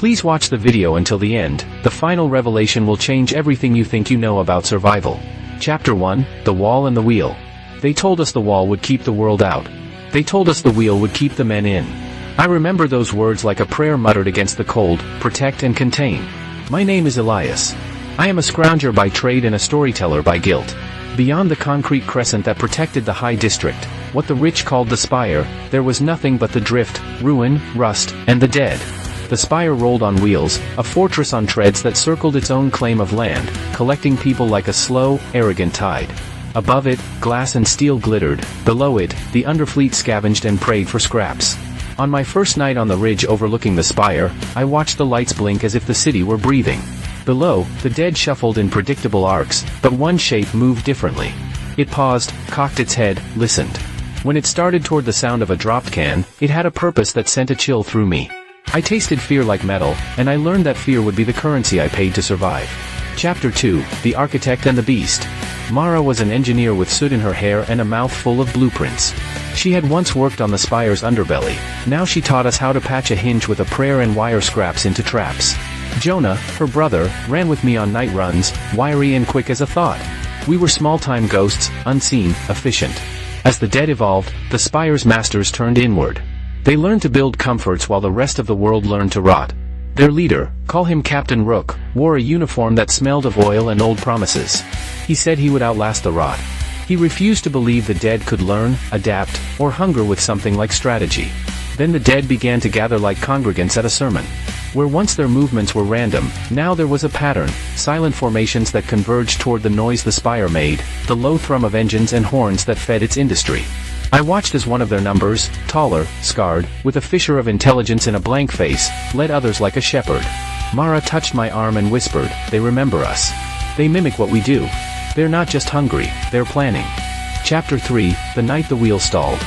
Please watch the video until the end. The final revelation will change everything you think you know about survival. Chapter 1, The Wall and the Wheel. They told us the wall would keep the world out. They told us the wheel would keep the men in. I remember those words like a prayer muttered against the cold: protect and contain. My name is Elias. I am a scrounger by trade and a storyteller by guilt. Beyond the concrete crescent that protected the high district, what the rich called the spire, there was nothing but the drift, ruin, rust, and the dead. The spire rolled on wheels, a fortress on treads that circled its own claim of land, collecting people like a slow, arrogant tide. Above it, glass and steel glittered. Below it, the underfleet scavenged and prayed for scraps. On my first night on the ridge overlooking the spire, I watched the lights blink as if the city were breathing. Below, the dead shuffled in predictable arcs, but one shape moved differently. It paused, cocked its head, listened. When it started toward the sound of a dropped can, it had a purpose that sent a chill through me. I tasted fear like metal, and I learned that fear would be the currency I paid to survive. Chapter 2, The Architect and the Beast. Mara was an engineer with soot in her hair and a mouth full of blueprints. She had once worked on the spire's underbelly. Now she taught us how to patch a hinge with a prayer and wire scraps into traps. Jonah, her brother, ran with me on night runs, wiry and quick as a thought. We were small-time ghosts, unseen, efficient. As the dead evolved, the spire's masters turned inward. They learned to build comforts while the rest of the world learned to rot. Their leader, call him Captain Rook, wore a uniform that smelled of oil and old promises. He said he would outlast the rot. He refused to believe the dead could learn, adapt, or hunger with something like strategy. Then the dead began to gather like congregants at a sermon. Where once their movements were random, now there was a pattern, silent formations that converged toward the noise the spire made, the low thrum of engines and horns that fed its industry. I watched as one of their numbers, taller, scarred, with a fissure of intelligence in a blank face, led others like a shepherd. Mara touched my arm and whispered, "They remember us. They mimic what we do. They're not just hungry, they're planning." Chapter 3, The Night the Wheel Stalled.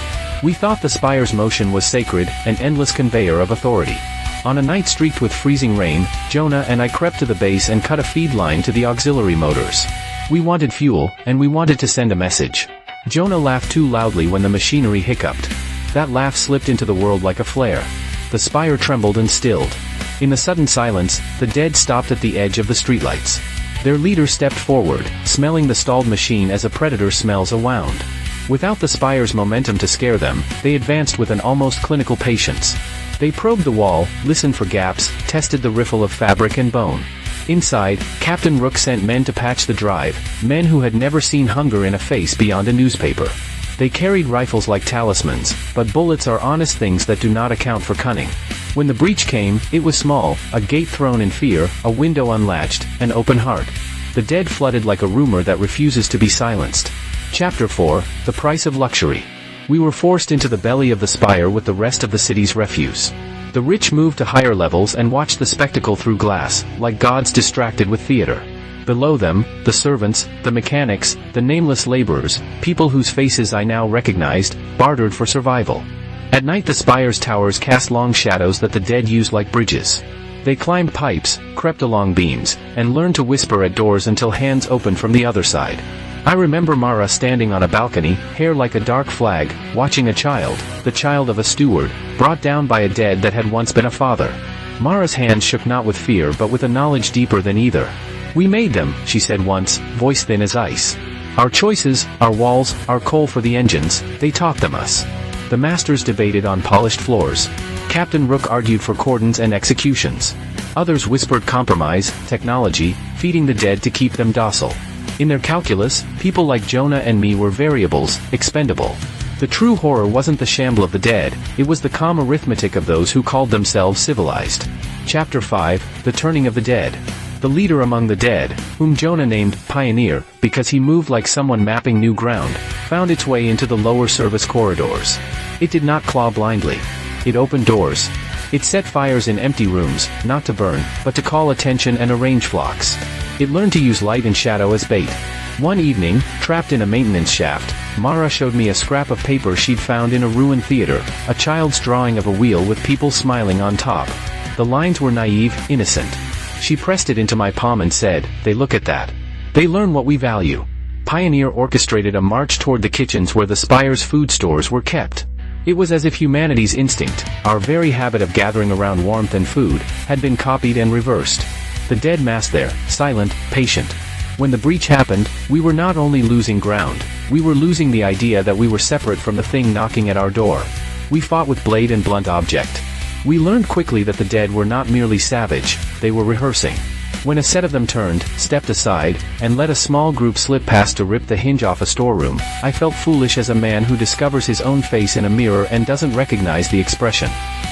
We thought the spire's motion was sacred, an endless conveyor of authority. On a night streaked with freezing rain, Jonah and I crept to the base and cut a feed line to the auxiliary motors. We wanted fuel, and we wanted to send a message. Jonah laughed too loudly when the machinery hiccuped. That laugh slipped into the world like a flare. The spire trembled and stilled. In the sudden silence, the dead stopped at the edge of the streetlights. Their leader stepped forward, smelling the stalled machine as a predator smells a wound. Without the spire's momentum to scare them, they advanced with an almost clinical patience. They probed the wall, listened for gaps, tested the riffle of fabric and bone. Inside, Captain Rook sent men to patch the drive, men who had never seen hunger in a face beyond a newspaper. They carried rifles like talismans, but bullets are honest things that do not account for cunning. When the breach came, it was small, a gate thrown in fear, a window unlatched, an open heart. The dead flooded like a rumor that refuses to be silenced. Chapter 4, The Price of Luxury. We were forced into the belly of the spire with the rest of the city's refuse. The rich moved to higher levels and watched the spectacle through glass, like gods distracted with theater. Below them, the servants, the mechanics, the nameless laborers, people whose faces I now recognized, bartered for survival. At night the spire's towers cast long shadows that the dead used like bridges. They climbed pipes, crept along beams, and learned to whisper at doors until hands opened from the other side. I remember Mara standing on a balcony, hair like a dark flag, watching a child, the child of a steward, brought down by a dead that had once been a father. Mara's hands shook not with fear but with a knowledge deeper than either. "We made them," she said once, voice thin as ice. "Our choices, our walls, our coal for the engines, they taught them us." The masters debated on polished floors. Captain Rook argued for cordons and executions. Others whispered compromise, technology, feeding the dead to keep them docile. In their calculus, people like Jonah and me were variables, expendable. The true horror wasn't the shamble of the dead, it was the calm arithmetic of those who called themselves civilized. Chapter 5, The Turning of the Dead. The leader among the dead, whom Jonah named Pioneer, because he moved like someone mapping new ground, found its way into the lower service corridors. It did not claw blindly. It opened doors. It set fires in empty rooms, not to burn, but to call attention and arrange flocks. It learned to use light and shadow as bait. One evening, trapped in a maintenance shaft, Mara showed me a scrap of paper she'd found in a ruined theater, a child's drawing of a wheel with people smiling on top. The lines were naive, innocent. She pressed it into my palm and said, "They look at that. They learn what we value." Pioneer orchestrated a march toward the kitchens where the spire's food stores were kept. It was as if humanity's instinct, our very habit of gathering around warmth and food, had been copied and reversed. The dead massed there, silent, patient. When the breach happened, we were not only losing ground, we were losing the idea that we were separate from the thing knocking at our door. We fought with blade and blunt object. We learned quickly that the dead were not merely savage, they were rehearsing. When a set of them turned, stepped aside, and let a small group slip past to rip the hinge off a storeroom, I felt foolish as a man who discovers his own face in a mirror and doesn't recognize the expression.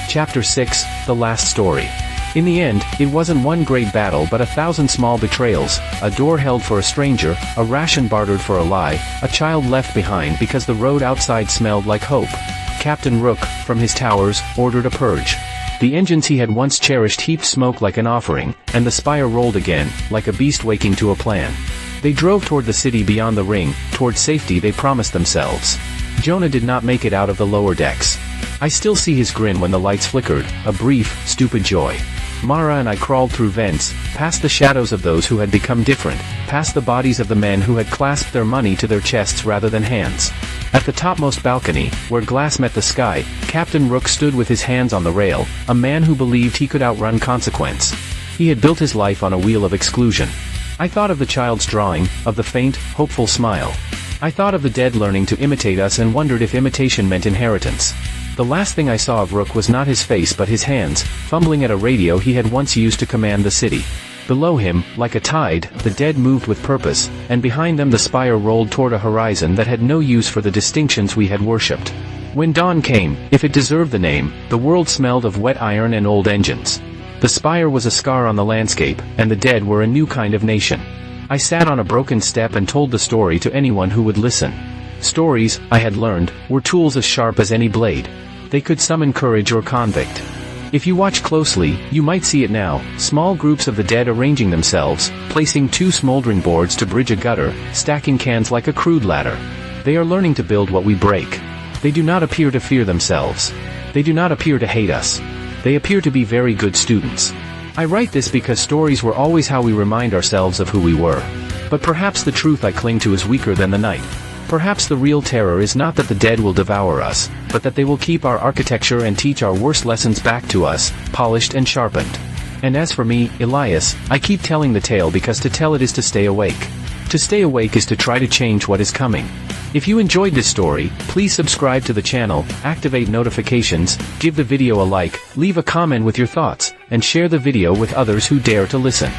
Chapter 6, The Last Story. In the end, it wasn't one great battle but 1,000 small betrayals, a door held for a stranger, a ration bartered for a lie, a child left behind because the road outside smelled like hope. Captain Rook, from his towers, ordered a purge. The engines he had once cherished heaped smoke like an offering, and the spire rolled again, like a beast waking to a plan. They drove toward the city beyond the ring, toward safety they promised themselves. Jonah did not make it out of the lower decks. I still see his grin when the lights flickered, a brief, stupid joy. Mara and I crawled through vents, past the shadows of those who had become different, past the bodies of the men who had clasped their money to their chests rather than hands. At the topmost balcony, where glass met the sky, Captain Rook stood with his hands on the rail, a man who believed he could outrun consequence. He had built his life on a wheel of exclusion. I thought of the child's drawing, of the faint, hopeful smile. I thought of the dead learning to imitate us and wondered if imitation meant inheritance. The last thing I saw of Rook was not his face but his hands, fumbling at a radio he had once used to command the city. Below him, like a tide, the dead moved with purpose, and behind them the spire rolled toward a horizon that had no use for the distinctions we had worshipped. When dawn came, if it deserved the name, the world smelled of wet iron and old engines. The spire was a scar on the landscape, and the dead were a new kind of nation. I sat on a broken step and told the story to anyone who would listen. Stories, I had learned, were tools as sharp as any blade. They could summon courage or convict. If you watch closely, you might see it now, small groups of the dead arranging themselves, placing 2 smoldering boards to bridge a gutter, stacking cans like a crude ladder. They are learning to build what we break. They do not appear to fear themselves. They do not appear to hate us. They appear to be very good students. I write this because stories were always how we remind ourselves of who we were. But perhaps the truth I cling to is weaker than the night. Perhaps the real terror is not that the dead will devour us, but that they will keep our architecture and teach our worst lessons back to us, polished and sharpened. And as for me, Elias, I keep telling the tale because to tell it is to stay awake. To stay awake is to try to change what is coming. If you enjoyed this story, please subscribe to the channel, activate notifications, give the video a like, leave a comment with your thoughts, and share the video with others who dare to listen.